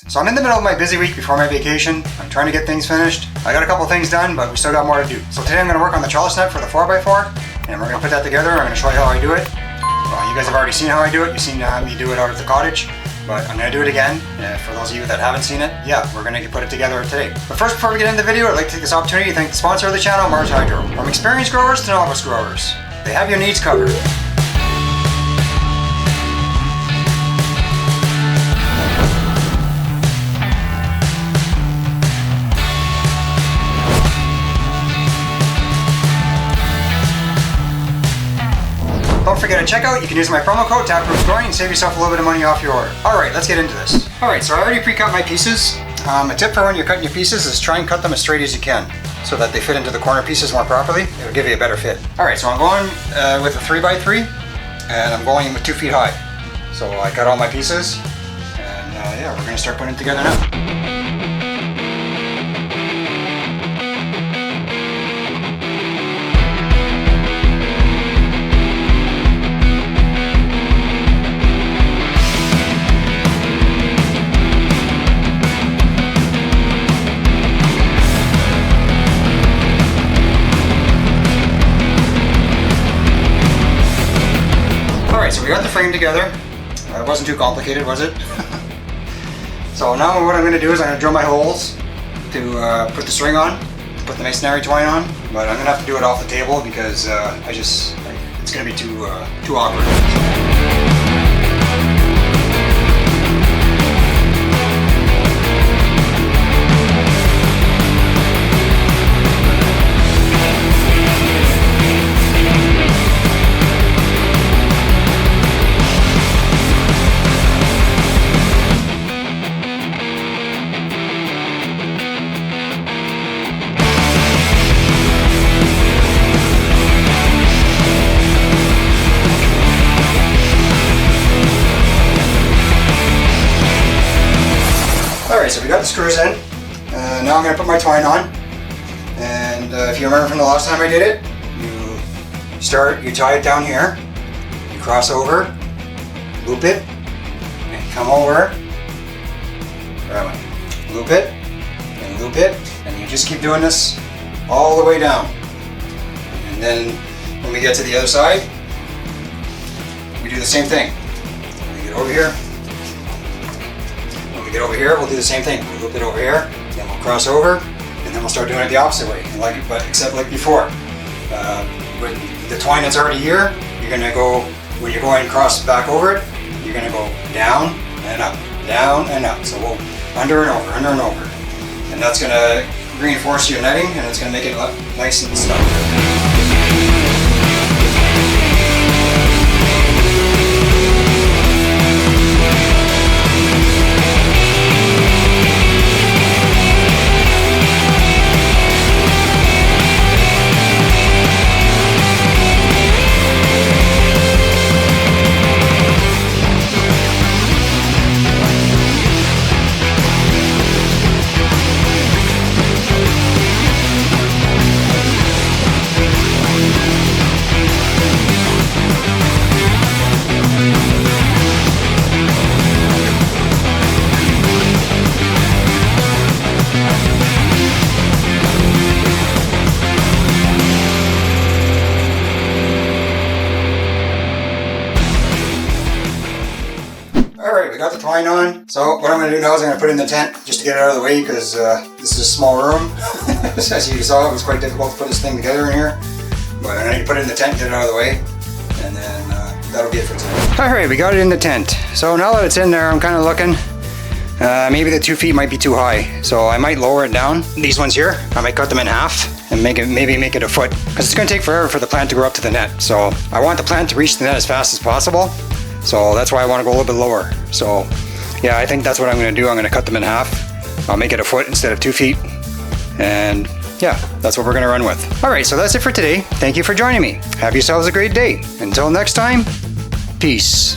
So I'm in the middle of my busy week before my vacation. I'm trying to get things finished. I got a couple things done, but we still got more to do. So today I'm going to work on the trellis net for the 4x4, and we're going to put that together. I'm going to show you how I do it. You guys have already seen how I do it. You've seen me do it out at the cottage, but I'm going to do it again. For those of you that haven't seen it, yeah, we're going to put it together today. But first, before we get into the video, I'd like to take this opportunity to thank the sponsor of the channel, Mars Hydro. From experienced growers to novice growers, they have your needs covered. Don't forget to check out, you can use my promo code TAPROOTSGROWING and save yourself a little bit of money off your order. Alright, let's get into this. Alright, so I already pre-cut my pieces. A tip for when you're cutting your pieces is try and cut them as straight as you can so that they fit into the corner pieces more properly. It'll give you a better fit. Alright, so I'm going with a 3x3 and I'm going with 2 feet high. So I cut all my pieces and yeah, we're going to start putting it together now. So we got the frame together. It wasn't too complicated, was it? So now what I'm going to do is I'm going to drill my holes to put the string on, to put the masonry twine on, but I'm going to have to do it off the table because it's going to be too awkward. Alright, so we got the screws in. Now I'm going to put my twine on. And if you remember from the last time I did it, you tie it down here, you cross over, loop it, and come over, loop it, and you just keep doing this all the way down. And then when we get to the other side, we do the same thing. We get over here. Get over here, we'll do the same thing. We'll loop it over here, then we'll cross over, and then we'll start doing it the opposite way, except like before. With the twine that's already here, you're gonna go, when you're going across back over it, you're gonna go down and up, down and up. So we'll under and over. And that's gonna reinforce your netting, and it's gonna make it look nice and snug. Alright, we got the twine on. So what I'm going to do now is I'm going to put it in the tent just to get it out of the way because this is a small room. As you saw, it was quite difficult to put this thing together in here. But I'm going to put it in the tent, get it out of the way, and then that'll be it for today. Alright, we got it in the tent. So now that it's in there, I'm kind of looking. Maybe the 2 feet might be too high. So I might lower it down. These ones here, I might cut them in half and maybe make it a foot. Because it's going to take forever for the plant to grow up to the net. So I want the plant to reach the net as fast as possible. So that's why I want to go a little bit lower. So yeah, I think that's what I'm going to do. I'm going to cut them in half. I'll make it a foot instead of 2 feet. And yeah, that's what we're going to run with. Alright, so that's it for today. Thank you for joining me. Have yourselves a great day. Until next time, peace.